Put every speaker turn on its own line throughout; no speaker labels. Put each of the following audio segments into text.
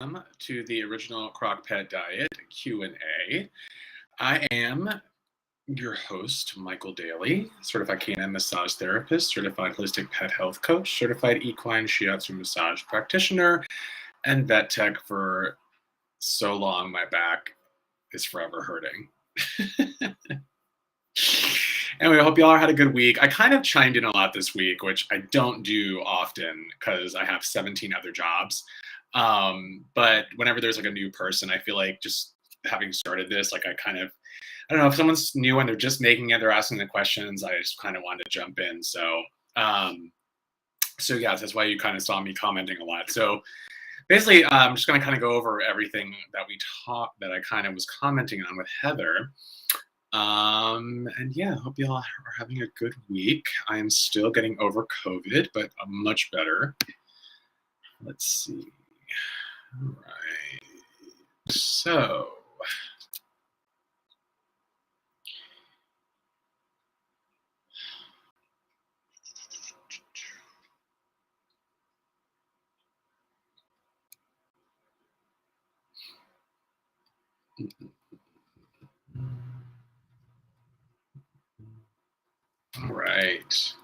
To the original Crockpet Diet Q&A. I am your host, Michael Daly, certified canine massage therapist, certified holistic pet health coach, certified equine shiatsu massage practitioner, and vet tech for so long my back is forever hurting. Anyway, I hope y'all had a good week. I kind of chimed in a lot this week, which I don't do often because I have 17 other jobs. But whenever there's like a new person, I feel like just having started this, like I don't know, if someone's new and they're just making it, they're asking the questions, I just kind of wanted to jump in. So yeah, that's why you kind of saw me commenting a lot. So basically, I'm just going to kind of go over everything that I kind of was commenting on with Heather. And yeah, I hope you all are having a good week. I am still getting over COVID, but I'm much better. Let's see. All right. So all right.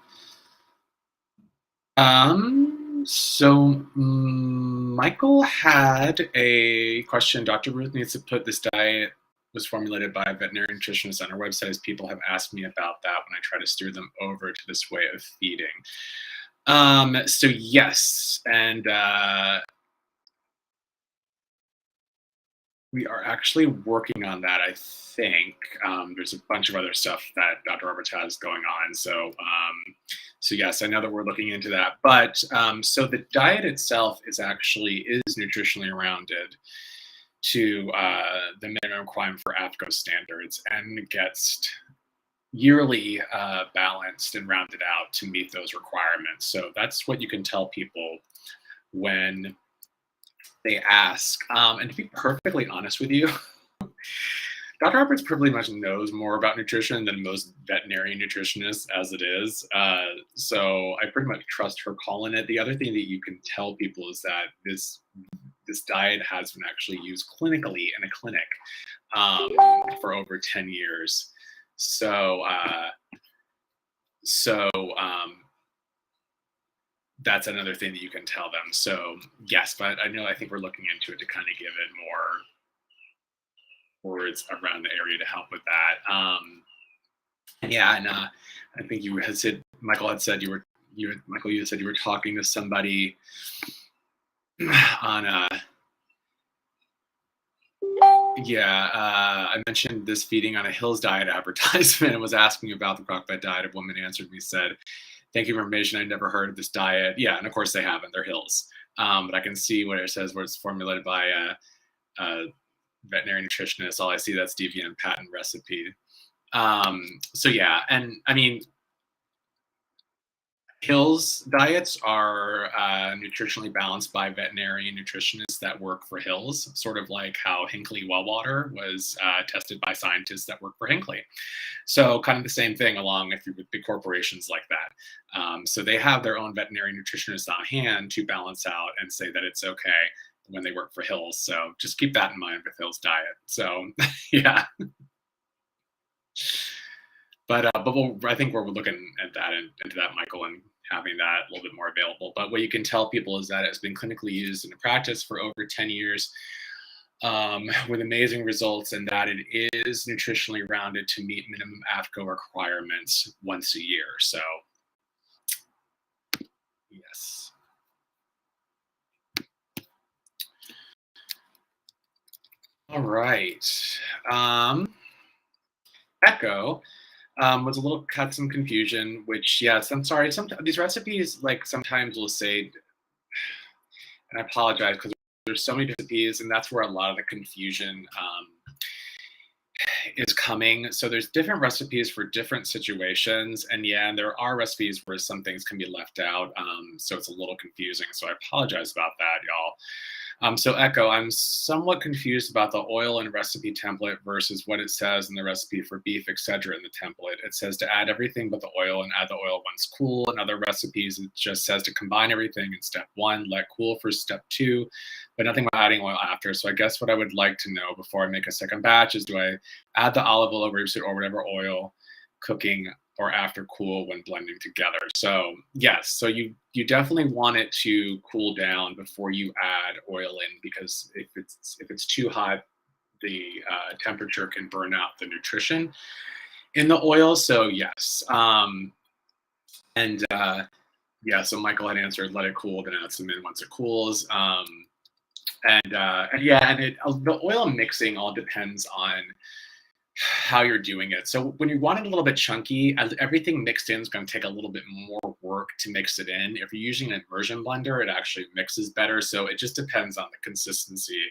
So Michael had a question. Dr. Ruth needs to put this diet was formulated by a veterinary nutritionist on our website, as people have asked me about that when I try to steer them over to this way of feeding. So yes, and we are actually working on that, I think. There's a bunch of other stuff that Dr. Roberts has going on. So yes, I know that we're looking into that. But so the diet itself is nutritionally rounded to the minimum requirement for AFCO standards and gets yearly balanced and rounded out to meet those requirements. So that's what you can tell people when they ask. And to be perfectly honest with you, Dr. Roberts pretty much knows more about nutrition than most veterinary nutritionists as it is. So I pretty much trust her calling it. The other thing that you can tell people is that this diet has been actually used clinically in a clinic for over 10 years. So that's another thing that you can tell them. So yes, but I think we're looking into it to kind of give it more words around the area to help with that. And I think you had said, Michael had said you said you were talking to somebody on I mentioned this feeding on a Hills diet advertisement and was asking about the Crockpet Diet. A woman answered me, said, "Thank you for information. I never heard of this diet." Yeah, and of course they haven't. They're Hills. But I can see what it says, where it's formulated by a veterinary nutritionist. All I see, that's DVM patent recipe. So yeah, and I mean, Hills diets are nutritionally balanced by veterinary nutritionists that work for Hills, sort of like how Hinkley Wellwater was tested by scientists that work for Hinkley. So kind of the same thing along with big corporations like that. So they have their own veterinary nutritionists on hand to balance out and say that it's okay when they work for Hills. So just keep that in mind with Hills diet. So yeah. But I think we're looking at that into that, Michael, and having that a little bit more available. But what you can tell people is that it's been clinically used in practice for over 10 years with amazing results, and that it is nutritionally rounded to meet minimum AFCO requirements once a year. So yes. All right. Echo. Was a little had some confusion, which yes, I'm sorry. Sometimes these recipes, like sometimes will say, and I apologize because there's so many recipes, and that's where a lot of the confusion is coming. So there's different recipes for different situations, and there are recipes where some things can be left out. So it's a little confusing. So I apologize about that, y'all. So Echo, I'm somewhat confused about the oil and recipe template versus what it says in the recipe for beef, etc. in the template. It says to add everything but the oil and add the oil once cool. In other recipes, it just says to combine everything in step 1, let cool for step 2, but nothing about adding oil after. So I guess what I would like to know before I make a second batch is, do I add the olive oil, rapeseed, or whatever oil cooking or after cool when blending together? So yes, so you definitely want it to cool down before you add oil in, because if it's too hot, the temperature can burn out the nutrition in the oil. So yes, yeah. So Michael had answered, let it cool, then add some in once it cools. And yeah, and the oil mixing all depends on how you're doing it. So when you want it a little bit chunky, everything mixed in is going to take a little bit more work to mix it in. If you're using an immersion blender, it actually mixes better. So it just depends on the consistency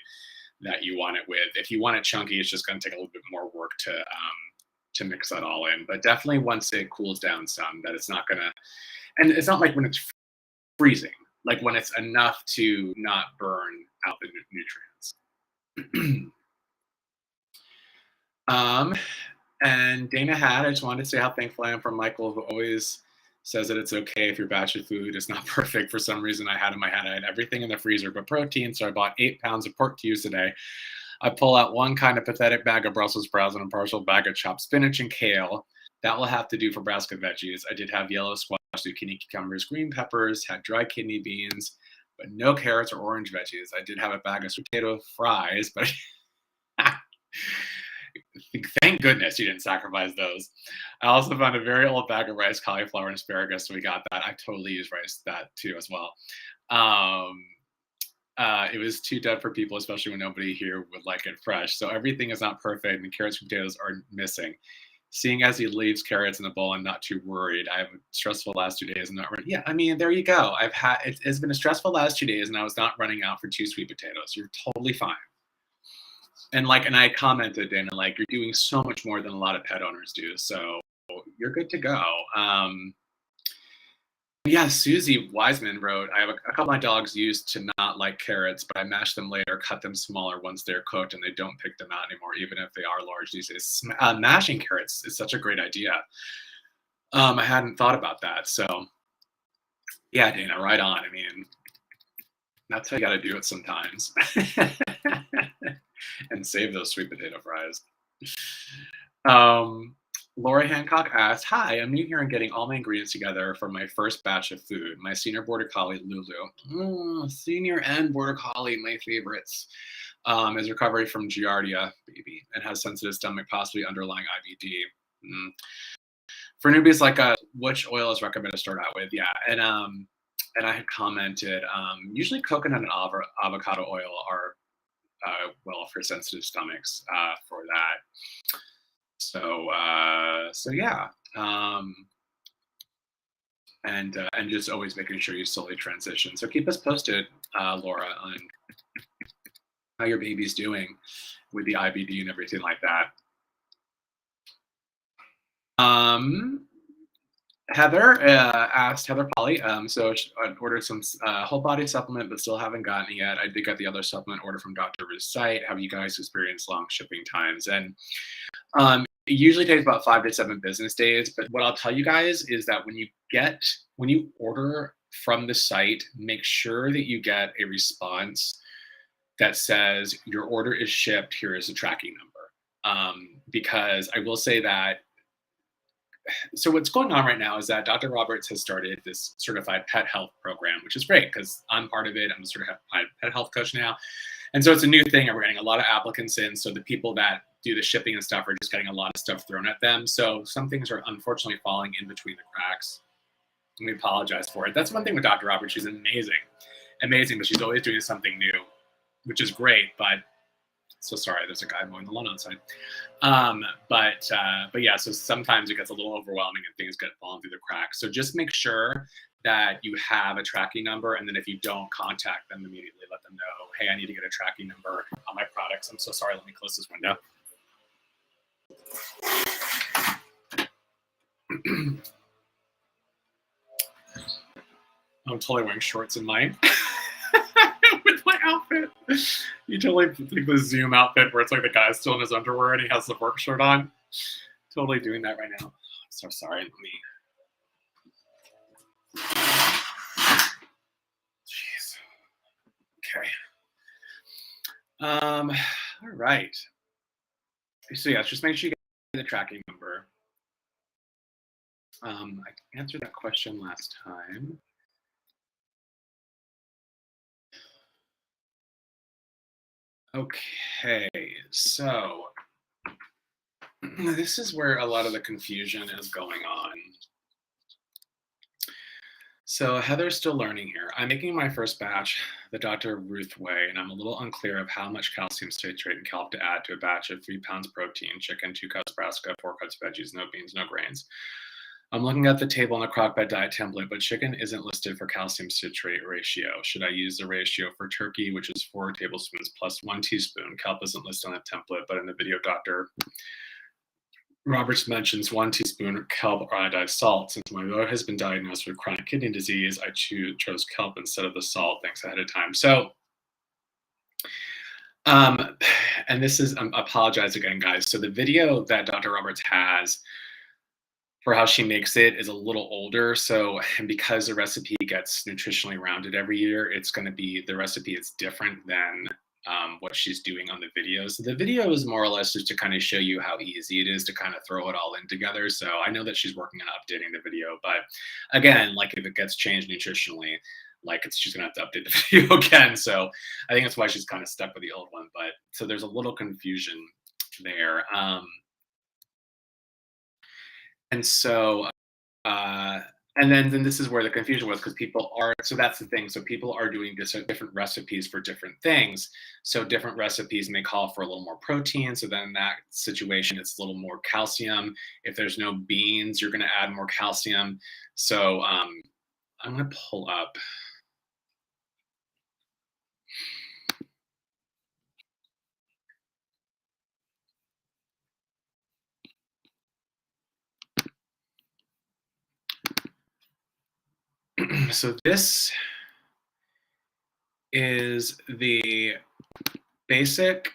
that you want it with. If you want it chunky, it's just going to take a little bit more work to mix that all in. But definitely once it cools down some, that it's not going to, and it's not like when it's freezing, like when it's enough to not burn out the nutrients. And Dana I just wanted to say how thankful I am for Michael, who always says that it's okay if your batch of food is not perfect. For some reason, I had in my head, I had everything in the freezer but protein, so I bought 8 pounds of pork to use today. I pull out one kind of pathetic bag of Brussels sprouts and a partial bag of chopped spinach and kale. That will have to do for basket veggies. I did have yellow squash, zucchini, cucumbers, green peppers, had dry kidney beans, but no carrots or orange veggies. I did have a bag of sweet potato fries, but thank goodness you didn't sacrifice those. I also found a very old bag of rice, cauliflower, and asparagus, so we got that. I totally use rice that too as well. It was too dead for people, especially when nobody here would like it fresh. So everything is not perfect, and the carrots and potatoes are missing. Seeing as he leaves carrots in the bowl, I'm not too worried. I have a stressful last 2 days and not ready. Yeah, I mean, there you go. It's been a stressful last 2 days, and I was not running out for 2 sweet potatoes. You're totally fine. And I commented, Dana, like, you're doing so much more than a lot of pet owners do, so you're good to go. Yeah, Susie Wiseman wrote, I have a couple of my dogs used to not like carrots, but I mash them later, cut them smaller once they're cooked, and they don't pick them out anymore, even if they are large these days. Mashing carrots is such a great idea. I hadn't thought about that. So yeah, Dana, right on. I mean, that's how you got to do it sometimes. And save those sweet potato fries. Laura Hancock asked, hi, I'm new here and getting all my ingredients together for my first batch of food. My senior border collie, Lulu, senior and border collie, my favorites, is recovering from Giardia, baby, and has sensitive stomach, possibly underlying IBD. For newbies like us, which oil is recommended to start out with? Yeah, and I had commented, usually coconut and avocado oil are well for sensitive stomachs for that. So yeah, and just always making sure you slowly transition. So keep us posted, Laura, on how your baby's doing with the IBD and everything like that. Heather asked, Heather Polly, so I ordered some whole body supplement, but still haven't gotten it yet. I did get the other supplement order from Dr. Ruth's site. Have you guys experienced long shipping times? And it usually takes about 5 to 7 business days. But what I'll tell you guys is that when you order from the site, make sure that you get a response that says your order is shipped. Here is a tracking number. Because I will say that, so what's going on right now is that Dr. Roberts has started this certified pet health program, which is great because I'm part of it. I'm a certified pet health coach now. And so it's a new thing, and we're getting a lot of applicants in. So the people that do the shipping and stuff are just getting a lot of stuff thrown at them. So some things are unfortunately falling in between the cracks. And we apologize for it. That's one thing with Dr. Roberts. She's amazing, but she's always doing something new, which is great. But so sorry, there's a guy mowing the lawn outside. But yeah, so sometimes it gets a little overwhelming and things get falling through the cracks. So just make sure that you have a tracking number, and then if you don't, contact them immediately. Let them know, hey, I need to get a tracking number on my products. I'm so sorry. Let me close this window. I'm totally wearing shorts in mine with my outfit. You totally think the Zoom outfit where it's like the guy's still in his underwear and he has the work shirt on. Totally doing that right now. I'm so sorry. Let me. Jeez. Okay. All right. So yeah, just make sure you get the tracking number. I answered that question last time. Okay, so this is where a lot of the confusion is going on. So Heather's still learning here. I'm making my first batch the Dr. Ruth way, and I'm a little unclear of how much calcium citrate and kelp to add to a batch of 3 pounds protein, chicken, 2 cups brassica, 4 cups veggies, no beans, no grains. I'm looking at the table on the Crockpet Diet template, but chicken isn't listed for calcium citrate ratio. Should I use the ratio for turkey, which is 4 tablespoons plus 1 teaspoon? Kelp isn't listed on the template, but in the video, Dr. Roberts mentions 1 teaspoon of kelp or iodized salt. Since my mother has been diagnosed with chronic kidney disease, I chose kelp instead of the salt. Thanks ahead of time. So, and this is, apologize again, guys. So the video that Dr. Roberts has for how she makes it is a little older. So, and because the recipe gets nutritionally rounded every year, it's going to be, the recipe is different than what she's doing on the video. So the video is more or less just to kind of show you how easy it is to kind of throw it all in together. So I know that she's working on updating the video, but again, like if it gets changed nutritionally, like she's gonna have to update the video again. So I think that's why she's kind of stuck with the old one. But so there's a little confusion there. And so, and then this is where the confusion was, because people are, so that's the thing. So people are doing different recipes for different things. So different recipes may call for a little more protein. So then in that situation, it's a little more calcium. If there's no beans, you're going to add more calcium. So I'm going to pull up. So this is the basic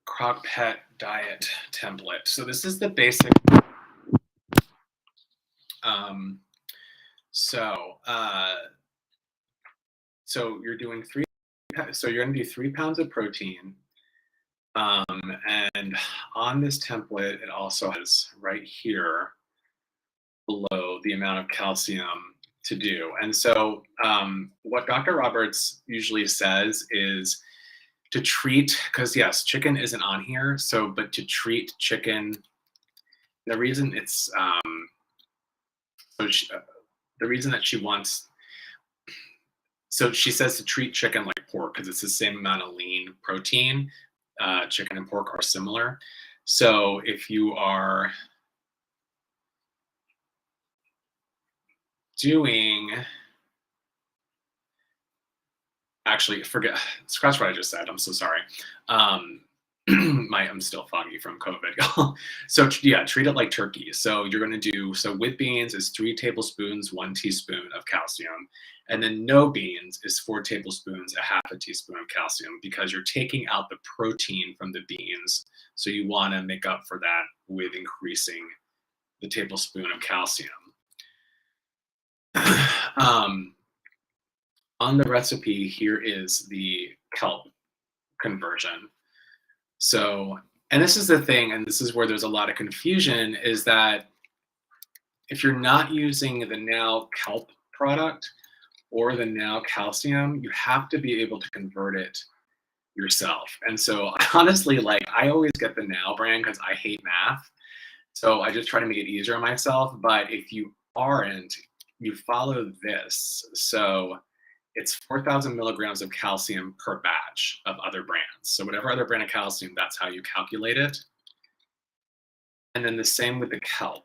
Crockpet Diet template. So this is the basic. So you're doing so you're going to do 3 pounds of protein. And on this template, it also has right here below the amount of calcium to do. And so what Dr. Roberts usually says is to treat, because yes, chicken isn't on here. So, but to treat chicken, the reason it's, the reason that she wants, so she says to treat chicken like pork because it's the same amount of lean protein. Chicken and pork are similar. So if you are doing, actually scratch what I just said. I'm so sorry. I'm still foggy from COVID. So yeah, treat it like turkey. So you're going to do, so with beans is 3 tablespoons, 1 teaspoon of calcium. And then no beans is 4 tablespoons, a half a teaspoon of calcium, because you're taking out the protein from the beans. So you want to make up for that with increasing the tablespoon of calcium. On the recipe, here is the kelp conversion. So, and this is the thing, and this is where there's a lot of confusion, is that if you're not using the now kelp product or the now calcium, you have to be able to convert it yourself. And so honestly, like I always get the now brand because I hate math. So I just try to make it easier on myself. But if you aren't, you follow this. So it's 4,000 milligrams of calcium per batch of other brands. So whatever other brand of calcium, that's how you calculate it. And then the same with the kelp.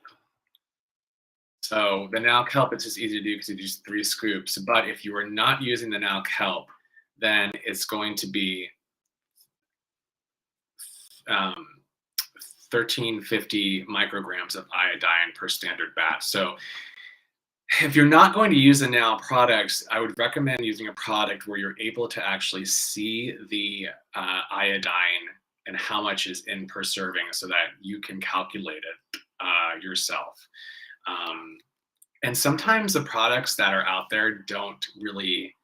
So the now kelp, it's just easy to do because you use 3 scoops. But if you are not using the now kelp, then it's going to be 1350 micrograms of iodine per standard batch. So If you're not going to use the now products, I would recommend using a product where you're able to actually see the iodine and how much is in per serving so that you can calculate it yourself. Um, and sometimes the products that are out there don't really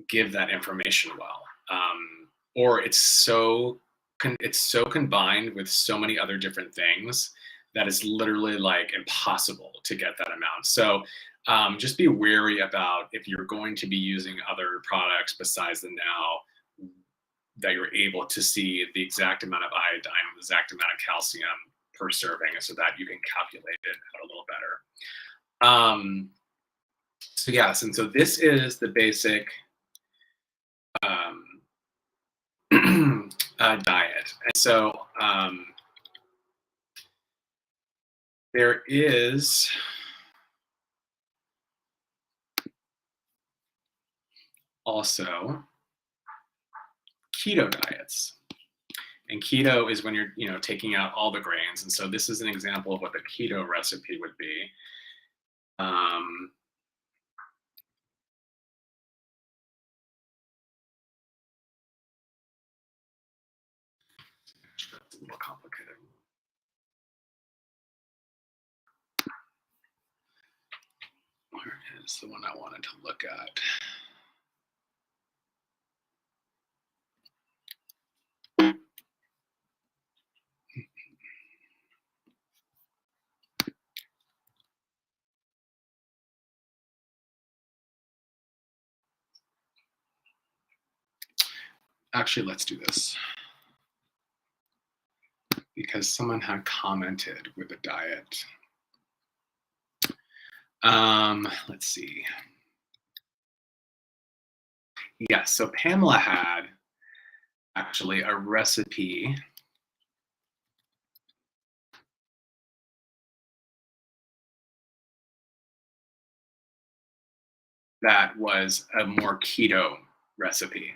give that information well. Or it's so combined with so many other different things that it's literally like impossible to get that amount. So just be wary about if you're going to be using other products besides the now, that you're able to see the exact amount of iodine, the exact amount of calcium per serving, so that you can calculate it out a little better. So yes, and so this is the basic um, diet. And so there is also keto diets. And keto is when you're taking out all the grains. And so this is an example of what the keto recipe would be. That's a little complicated. Where is the one I wanted to look at? Actually, let's do this, because someone had commented with a diet. Let's see. Yes, so Pamela had actually a recipe that was a more keto recipe.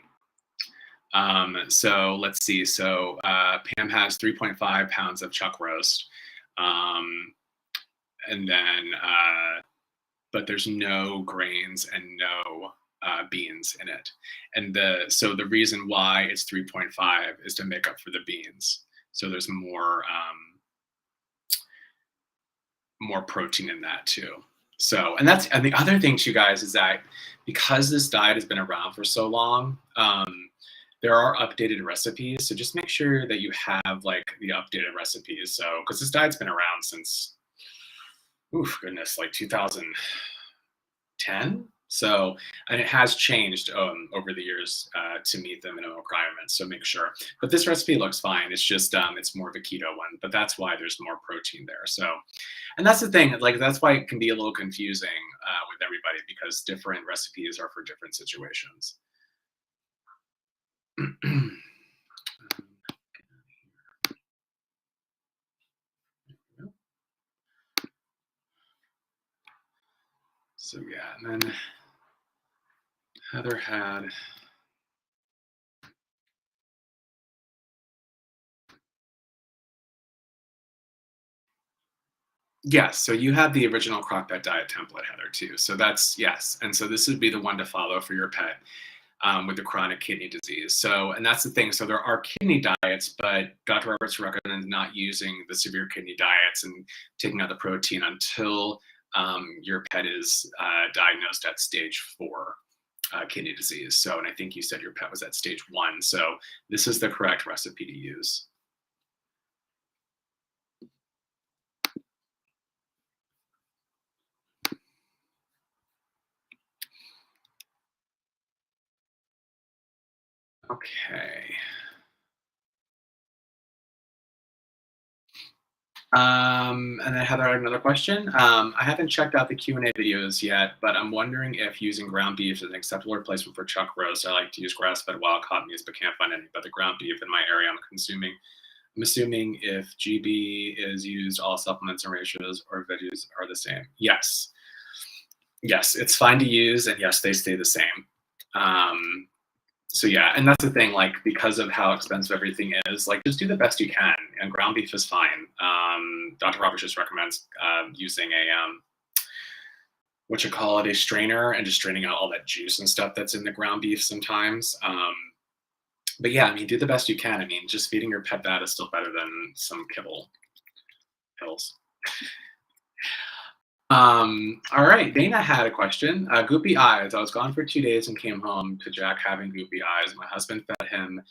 So let's see. So Pam has 3.5 pounds of chuck roast. And then, but there's no grains and no beans in it. And so the reason why it's 3.5 is to make up for the beans. So there's more protein in that too. So, and the other thing too, guys, is that because this diet has been around for so long, there are updated recipes. So just make sure that you have like the updated recipes. So, because this diet's been around since, like 2010. So, and it has changed over the years to meet the minimum requirements. So make sure. But this recipe looks fine. It's just it's more of a keto one. But that's why there's more protein there. So, and that's the thing. Like that's why it can be a little confusing with everybody, because different recipes are for different situations. So yeah, and then Heather had yes, so you have the original Crockpet Diet template, Heather, too. So that's yes, and so this would be the one to follow for your pet with the chronic kidney disease. So, and that's the thing. So there are kidney diets, but Dr. Roberts recommends not using the severe kidney diets and taking out the protein until your pet is diagnosed at stage 4 kidney disease. So, and I think you said your pet was at stage 1. So this is the correct recipe to use. Okay. And then Heather had another question. I haven't checked out the Q&A videos yet, but I'm wondering if using ground beef is an acceptable replacement for chuck roast. I like to use grass-fed wild caught meats, but can't find any. But the ground beef in my area I'm assuming if GB is used, all supplements and ratios or veggies are the same. Yes. Yes, it's fine to use, and yes, they stay the same. So yeah, and that's the thing, like, because of how expensive everything is, like, just do the best you can, and ground beef is fine. Dr. Roberts just recommends using a strainer and just straining out all that juice and stuff that's in the ground beef sometimes. But yeah, I mean, do the best you can. I mean, just feeding your pet that is still better than some kibble pills. All right, Dana had a question. Goopy eyes. I was gone for 2 days and came home to Jack having goopy eyes. My husband fed him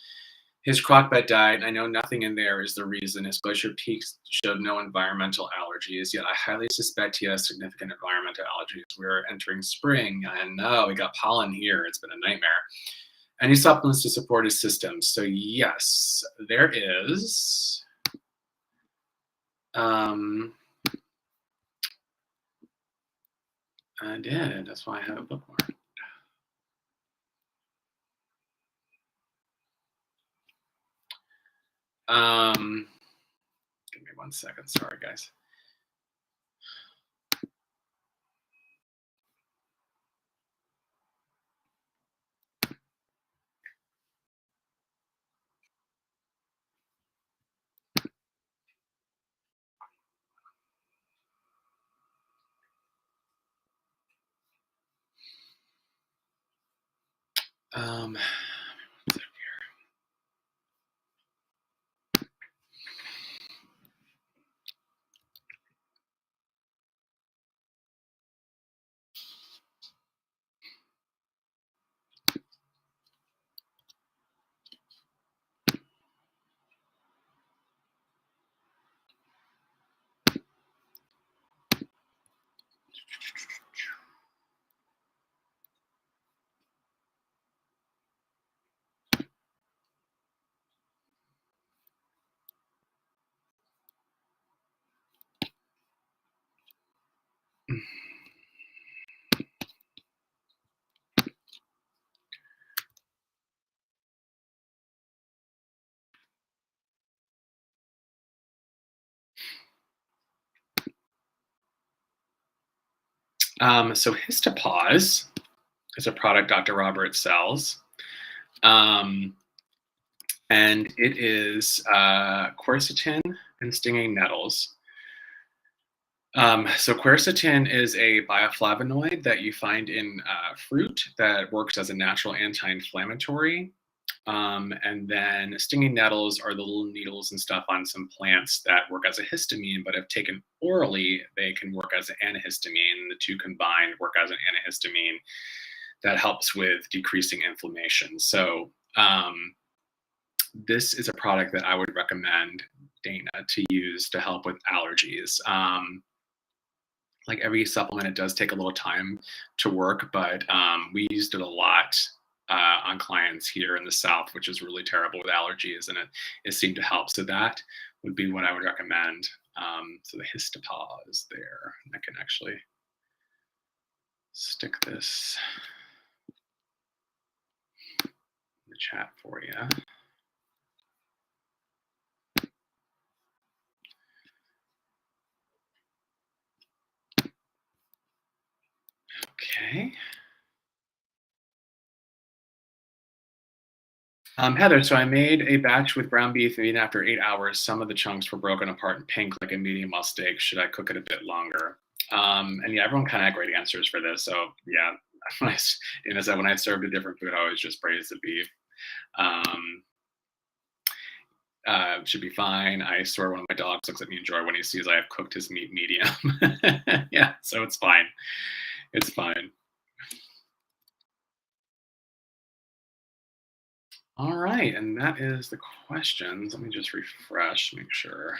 his Crockpet Diet. I know nothing in there is the reason. His glacier peaks showed no environmental allergies, yet I highly suspect he has significant environmental allergies. We're entering spring, and no, we got pollen here. It's been a nightmare. Any supplements to support his system? So yes, there is. I did. That's why I have a bookmark. Give me 1 second. Sorry, guys. So Histopause is a product Dr. Robert sells. And it is quercetin and stinging nettles. So quercetin is a bioflavonoid that you find in fruit that works as a natural anti-inflammatory. And then stinging nettles are the little needles and stuff on some plants that work as a histamine, but if taken orally, they can work as an antihistamine. The two combined work as an antihistamine that helps with decreasing inflammation. So this is a product that I would recommend Dana to use to help with allergies. Like every supplement, it does take a little time to work, but we used it a lot on clients here in the South, which is really terrible with allergies, and it seemed to help. So that would be what I would recommend. So the Histopause there, I can actually stick this in the chat for you. Okay. Heather, so I made a batch with ground beef, and even after 8 hours, some of the chunks were broken apart and pink like a medium well steak. Should I cook it a bit longer? And yeah, everyone kind of had great answers for this. So yeah, when I served a different food, I always just praise the beef. Should be fine. I swear one of my dogs looks at me in joy when he sees I have cooked his meat medium. Yeah, so it's fine. It's fine. All right, and that is the questions. Let me just refresh, make sure.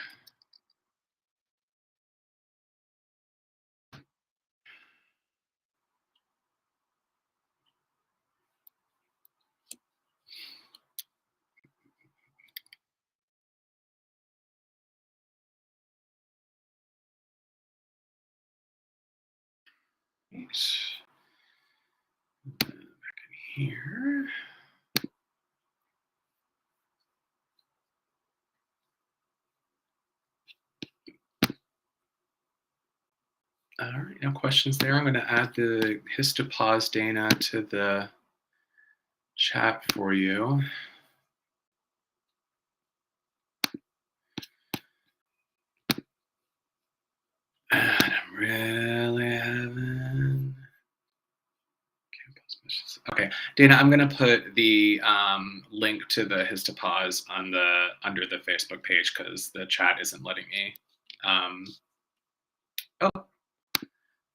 Right. Back in here. All right, no questions there. I'm going to add the Histopause, Dana, to the chat for you. And I'm really having Okay, Dana, I'm gonna put the link to the histopause on the under the Facebook page because the chat isn't letting me. Um, oh,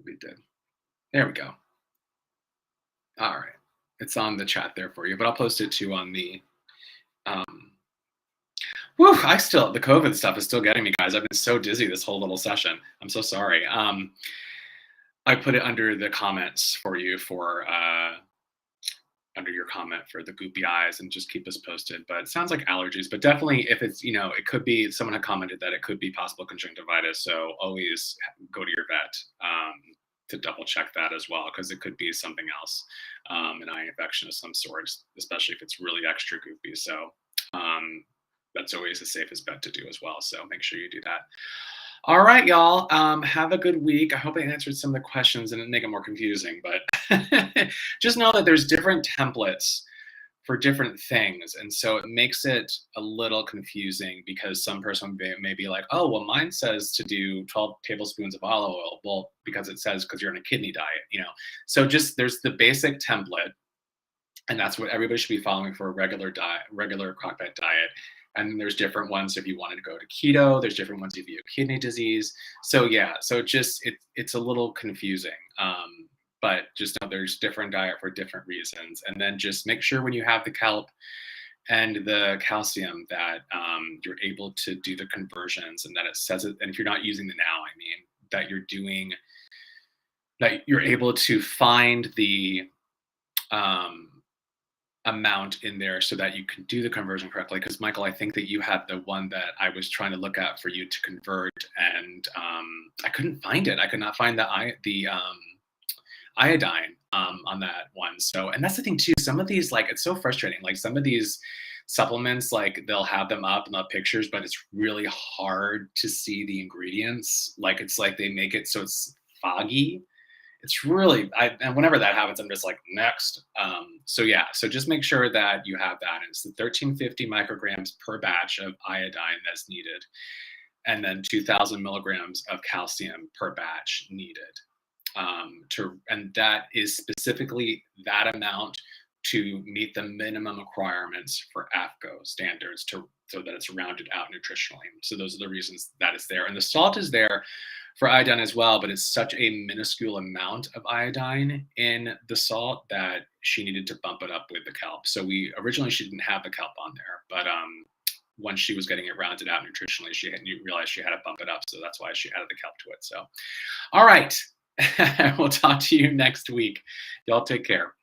we did. There we go. All right, it's on the chat there for you, but I'll post it too on the. Whew, the COVID stuff is still getting me, guys. I've been so dizzy this whole little session. I'm so sorry. I put it under the comments for you for under your comment for the goopy eyes, and just keep us posted. But it sounds like allergies, but definitely if it's, it could be, someone had commented that it could be possible conjunctivitis. So always go to your vet to double check that as well, because it could be something else, an eye infection of some sort, especially if it's really extra goopy. So that's always the safest bet to do as well. So make sure you do that. All right, y'all. Have a good week. I hope I answered some of the questions and didn't make it more confusing, but just know that there's different templates for different things. And so it makes it a little confusing because some person may be like, oh, well, mine says to do 12 tablespoons of olive oil. Well, because it says because you're on a kidney diet, So just there's the basic template, and that's what everybody should be following for a regular Crockpet diet. And then there's different ones if you wanted to go to keto. There's different ones if you have kidney disease. So yeah, so it's a little confusing. But just know there's different diet for different reasons. And then just make sure when you have the kelp and the calcium that you're able to do the conversions, and that it says it. And if you're not using the now, that you're able to find the amount in there so that you can do the conversion correctly. Because Michael, I think that you had the one that I was trying to look at for you to convert, and I couldn't find it. I could not find the iodine on that one. So, and that's the thing too. Some of these, like, it's so frustrating. Like some of these supplements, like they'll have them up and they'll have pictures, but it's really hard to see the ingredients. Like it's like they make it so it's foggy. It's really, and whenever that happens, I'm just like, next. So yeah, so just make sure that you have that. And it's the 1350 micrograms per batch of iodine that's needed, and then 2000 milligrams of calcium per batch needed. And that is specifically that amount to meet the minimum requirements for AFCO standards so that it's rounded out nutritionally. So those are the reasons that it's there. And the salt is there for iodine as well, but it's such a minuscule amount of iodine in the salt that she needed to bump it up with the kelp. So originally she didn't have the kelp on there, but once she was getting it rounded out nutritionally, she realized she had to bump it up. So that's why she added the kelp to it. So, all right. We'll talk to you next week. Y'all take care.